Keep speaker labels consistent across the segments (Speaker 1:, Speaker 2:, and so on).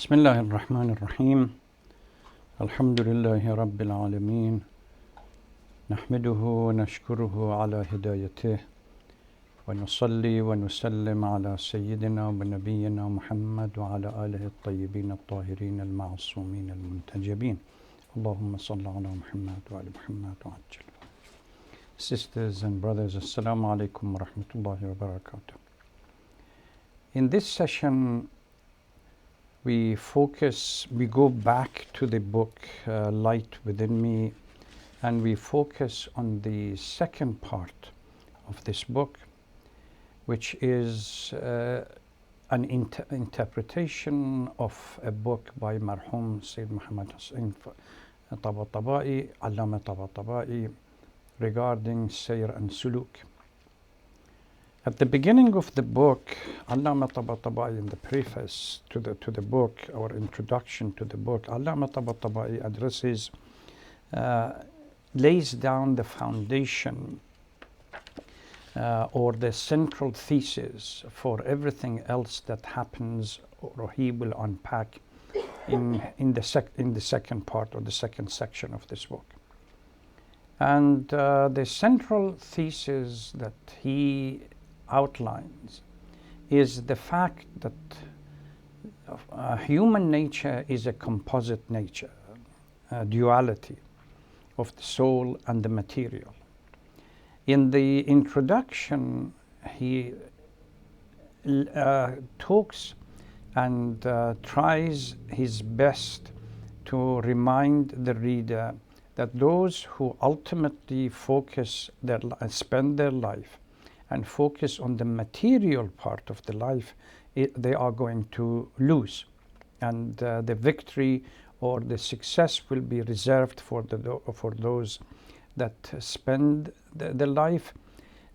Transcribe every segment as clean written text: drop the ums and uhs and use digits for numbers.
Speaker 1: بسم الله الرحمن الرحيم الحمد لله رب العالمين نحمده ونشكره على هدايته ونصلي ونسلم على سيدنا ونبينا محمد وعلى آله الطيبين الطاهرين المعصومين المنتجبين اللهم صل على محمد وعلى محمد وعجل. Sisters and brothers, Assalamu alaikum wa rahmatullahi wa barakatuh. In this session, we go back to the book Light Within Me, and we focus on the second part of this book, which is an interpretation of a book by Marhum Sayyid Muhammad Hussain Tabatabai, Allama Tabatabai, regarding Sayr and Suluk. At the beginning of the book, Allama Tabatabai, in the preface to the book, or introduction to the book, Allama Tabatabai addresses, lays down the foundation or the central thesis for everything else that happens, or he will unpack in the second part or the second section of this book. And the central thesis that he outlines is the fact that human nature is a composite nature, a duality of the soul and the material. In the introduction, he talks and tries his best to remind the reader that those who ultimately spend their life and focus on the material part of the life, they are going to lose. And the victory or the success will be reserved for those that spend the life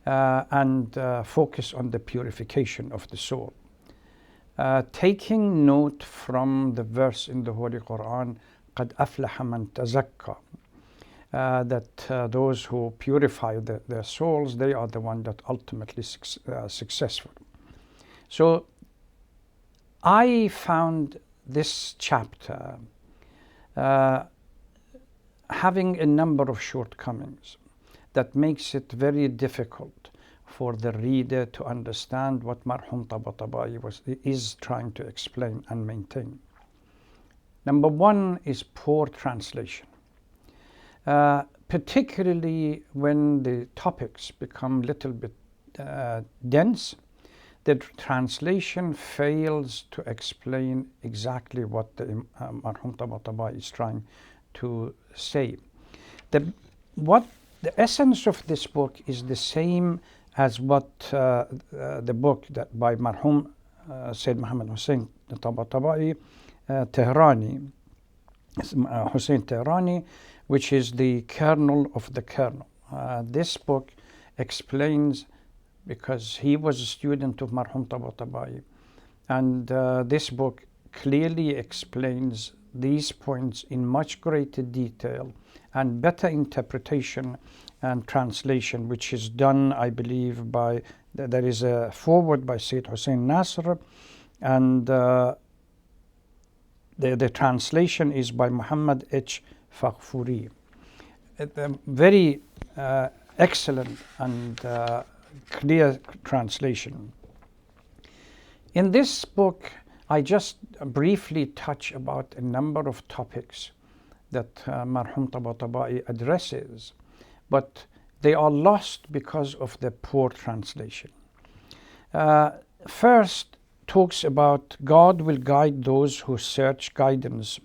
Speaker 1: and focus on the purification of the soul. Taking note from the verse in the Holy Quran, قَدْ أَفْلَحَ مَنْ تَزَكَّى, that those who purify their souls, they are the ones that ultimately successful. So I found this chapter having a number of shortcomings that makes it very difficult for the reader to understand what Marhum Tabatabai is trying to explain and maintain. Number one is poor translation. Particularly when the topics become a little bit dense, the translation fails to explain exactly what the Marhum Tabatabai is trying to say. The essence of this book is the same as what the book that by Marhum Sayyid Muhammad Hussain Tabatabai Tehrani, Hussain Tehrani, which is the kernel of the kernel. This book explains, because he was a student of Marhum Tabatabai, and this book clearly explains these points in much greater detail and better interpretation and translation, which is done, I believe, by, there is a foreword by Sayyid Hussain Nasr, and the translation is by Muhammad H. Faghfuri. Very excellent and clear translation. In this book, I just briefly touch about a number of topics that Marhum Tabatabai addresses, but they are lost because of the poor translation. First, talks about God will guide those who search guidance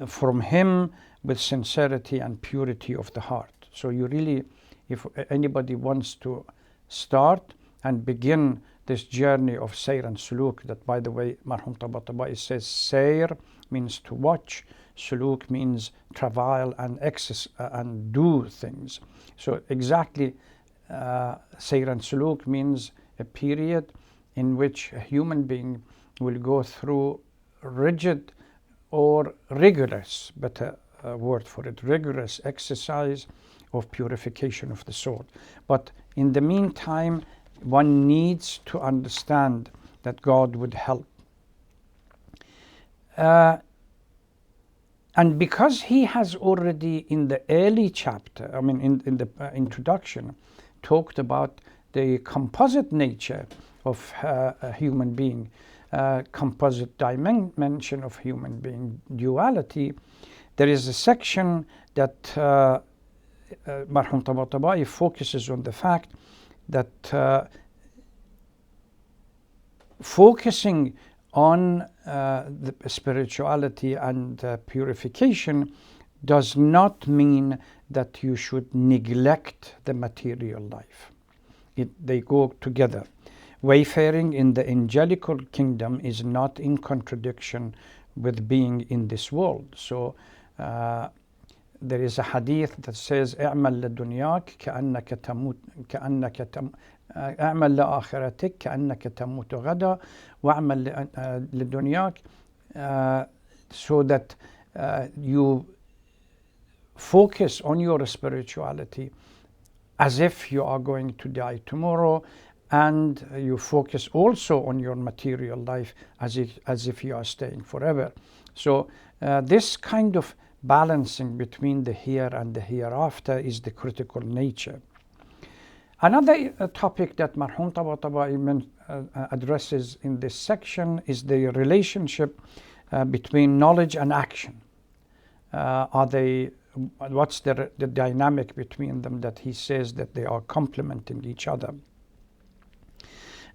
Speaker 1: from Him with sincerity and purity of the heart. So you really, if anybody wants to start and begin this journey of Sayr and Suluk, that, by the way, Marhum Tabatabai says Sayr means to watch, Suluk means travail and exercise and do things. So exactly, Sayr and Suluk means a period in which a human being will go through rigid or rigorous, better word for it, rigorous exercise of purification of the soul. But in the meantime, one needs to understand that God would help. And because he has already in the early chapter, I mean in the introduction, talked about the composite nature of a human being, composite dimension of human being, duality, there is a section that Marhum Tabatabai focuses on the fact that focusing on the spirituality and purification does not mean that you should neglect the material life. They go together. Wayfaring in the angelical kingdom is not in contradiction with being in this world. So there is a hadith that says اعمل لدنياك كأنك تموت اعمل لآخرتك كأنك تموت غدا واعمل لدنياك, so that you focus on your spirituality as if you are going to die tomorrow, and you focus also on your material life as if you are staying forever. So this kind of balancing between the here and the hereafter is the critical nature. Another topic that Marhum Tabatabai addresses in this section is the relationship between knowledge and action. What's the dynamic between them, that he says that they are complementing each other.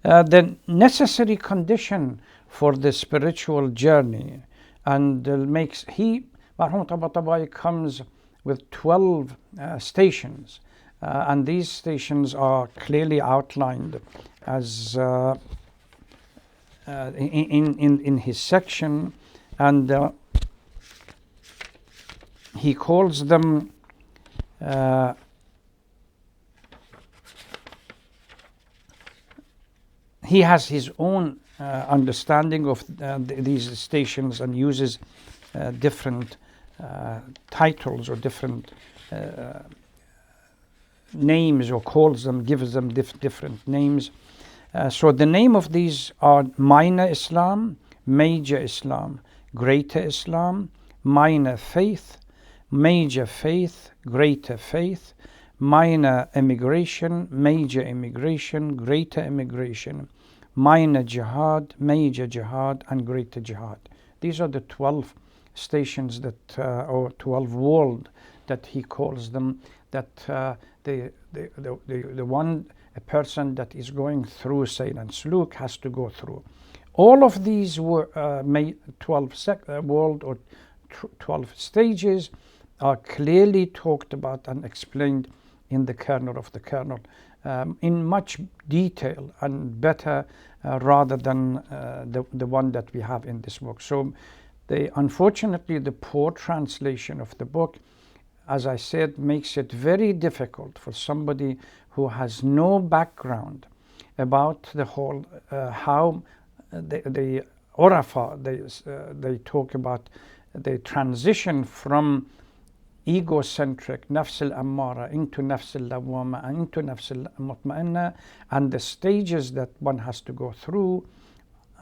Speaker 1: The necessary condition for the spiritual journey, and Marhum Tabatabai comes with 12 stations, and these stations are clearly outlined as in his section, and he calls them he has his own understanding of these stations and uses different titles or different names, or gives them different names. So the name of these are minor Islam, major Islam, greater Islam, minor faith, major faith, greater faith, minor immigration, major immigration, greater immigration, minor jihad, major jihad, and greater jihad. These are the 12 stations that, or 12 world that he calls them, that the a person that is going through Sayyid and Suluk has to go through. All of these were 12 world or 12 stages are clearly talked about and explained in the kernel of the kernel in much detail and better rather than the one that we have in this book. So unfortunately the poor translation of the book, as I said, makes it very difficult for somebody who has no background about the whole how the Urafa, they talk about the transition from egocentric Nafs al-Ammara into Nafs al-Lawwama and into Nafs al-Mutma'inna, and the stages that one has to go through.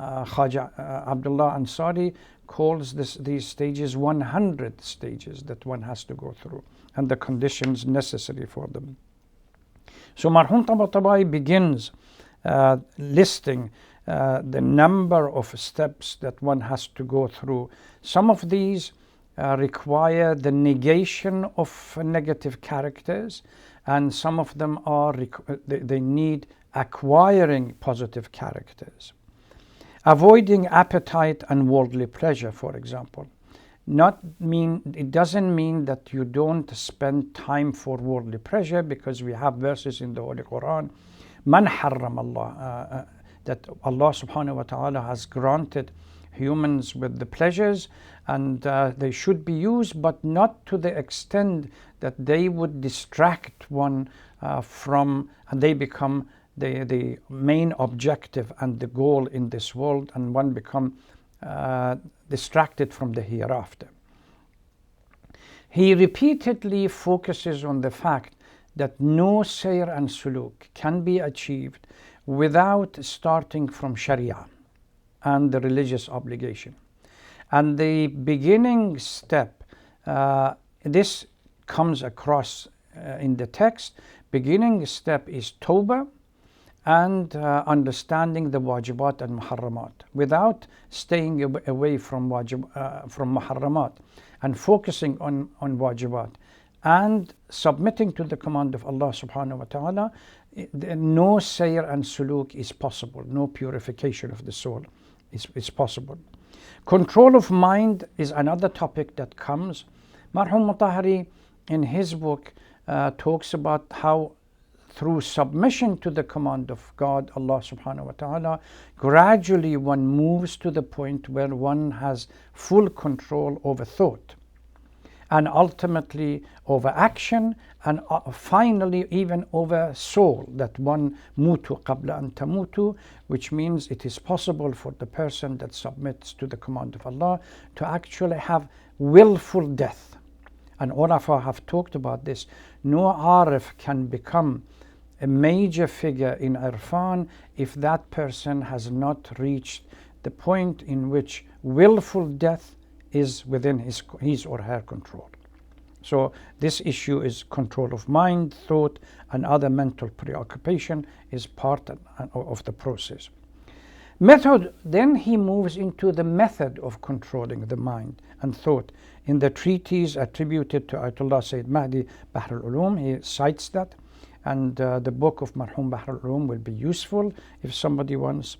Speaker 1: Khaja Abdullah Ansari calls these stages 100 stages that one has to go through, and the conditions necessary for them. So Marhum Tabatabai begins listing the number of steps that one has to go through. Some of these require the negation of negative characters, and some of them are they need acquiring positive characters. Avoiding appetite and worldly pleasure, for example, it doesn't mean that you don't spend time for worldly pleasure, because we have verses in the Holy Quran, Man harram Allah, that Allah subhanahu wa ta'ala has granted humans with the pleasures, and they should be used, but not to the extent that they would distract one from, and they become the main objective and the goal in this world, and one become distracted from the hereafter. He repeatedly focuses on the fact that no sayr and suluk can be achieved without starting from Sharia and the religious obligation. And the beginning step, this comes across in the text. Beginning step is Tawbah and understanding the wajibat and muharramat without staying away from muharramat, and focusing on wajibat and submitting to the command of Allah subhanahu wa ta'ala. No sayr and suluk is possible. No purification of the soul is possible. Control of mind is another topic that comes. Marhum Mutahari in his book talks about how through submission to the command of God, Allah subhanahu wa ta'ala, gradually one moves to the point where one has full control over thought, and ultimately over action, and finally even over soul, that one mutu qabla an tamutu, which means it is possible for the person that submits to the command of Allah to actually have willful death. And Ulafa have talked about this. No Arif can become a major figure in Irfan if that person has not reached the point in which willful death is within his or her control. So this issue is control of mind, thought, and other mental preoccupation is part of the process. Method, then he moves into the method of controlling the mind and thought. In the treatise attributed to Ayatollah Sayyid Mahdi Bahr al-Ulum, he cites that, and the book of Marhum Bahr al-Ulum will be useful if somebody wants.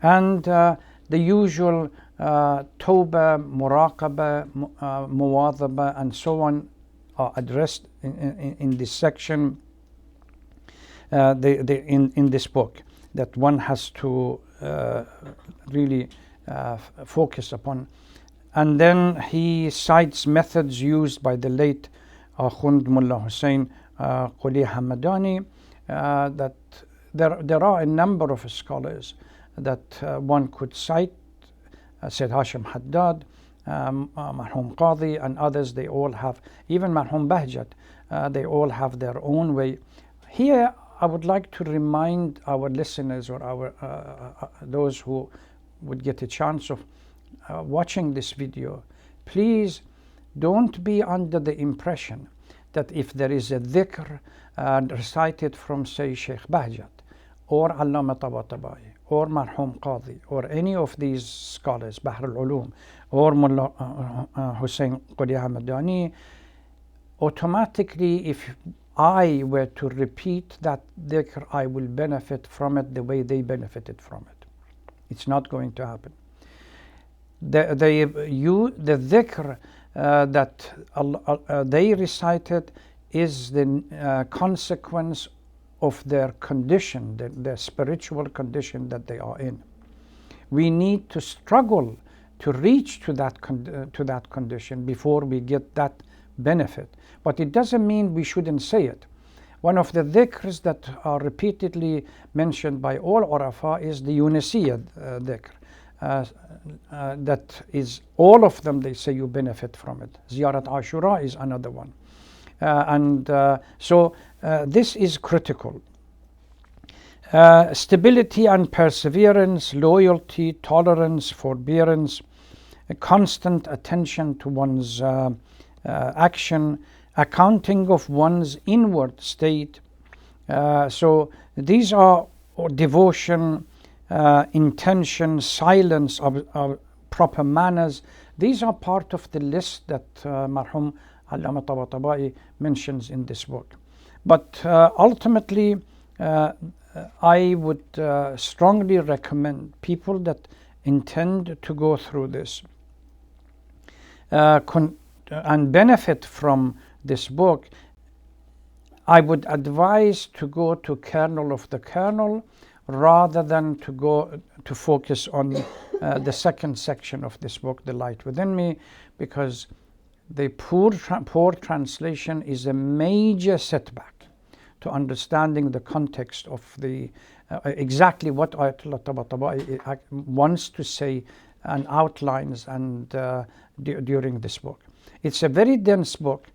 Speaker 1: And the usual Tawbah, Muraqabah, Muwadhaba, and so on are addressed in this section, in this book, that one has to really focus upon. And then he cites methods used by the late Akhund Mullah Hussein Quli Hamadani, that there are a number of scholars that one could cite, Sayyid Hashim Haddad, Marhum Qadi, and others. They all have, even Marhum Bahjat, they all have their own way. Here I would like to remind our listeners, or our those who would get a chance of watching this video, please don't be under the impression that if there is a dhikr recited from, say, Sheikh Bahjat or Allama Tabatabai or Marhum Qadi or any of these scholars, Bahr al-Ulum, or Mullah Hussein Quli Hamadani, automatically if I were to repeat that dhikr, I will benefit from it the way they benefited from it. It's not going to happen. The dhikr that they recited is the consequence of their condition, their spiritual condition that they are in. We need to struggle to reach to that condition before we get that benefit. But it doesn't mean we shouldn't say it. One of the dhikrs that are repeatedly mentioned by all Urafa is the Yunisiyya dhikr. That is, all of them, they say you benefit from it. Ziyarat Ashura is another one. So this is critical. Stability and perseverance, loyalty, tolerance, forbearance, a constant attention to one's action, accounting of one's inward state. So these are devotion, intention, silence, proper manners. These are part of the list that Marhum Allama Tabatabai mentions in this book. But ultimately, I would strongly recommend people that intend to go through this and benefit from this book. I would advise to go to kernel of the kernel rather than to go to focus on the second section of this book, The Light Within Me, because the poor translation is a major setback to understanding the context of the exactly what Ayatollah Tabatabai wants to say and outlines and during this book. It's a very dense book,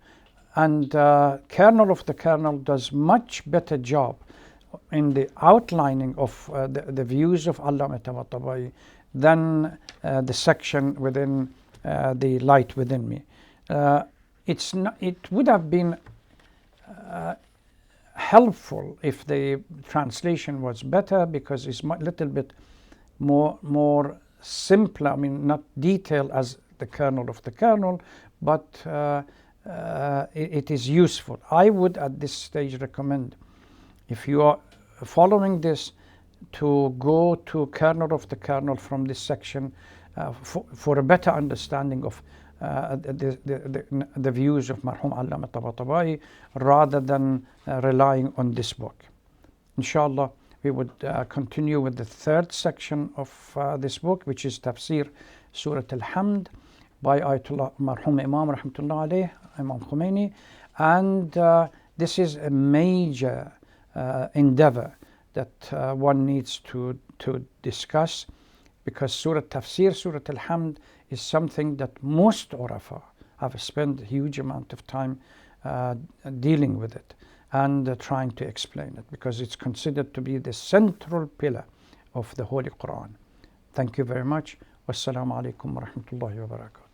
Speaker 1: and Kernel of the Kernel does much better job in the outlining of the views of Allama Tabatabai than the section within the light within me. It would have been helpful if the translation was better, because it's a little bit more simpler. I mean, not detailed as the kernel of the kernel, but it is useful. I would at this stage recommend, if you are following this, to go to kernel of the kernel from this section for a better understanding of the views of Marhum Allama Tabatabai, rather than relying on this book. Inshallah, we would continue with the third section of this book, which is Tafsir Surah Al-Hamd by Ayatollah Marhum Imam Rahmatullah Alayh, Imam Khomeini. And this is a major endeavor that one needs to discuss, because Tafsir Surah Al-Hamd is something that most Urafa have spent a huge amount of time dealing with it and trying to explain it, because it's considered to be the central pillar of the Holy Quran. Thank you very much. Wassalamu alaikum wa rahmatullahi wa barakatuh.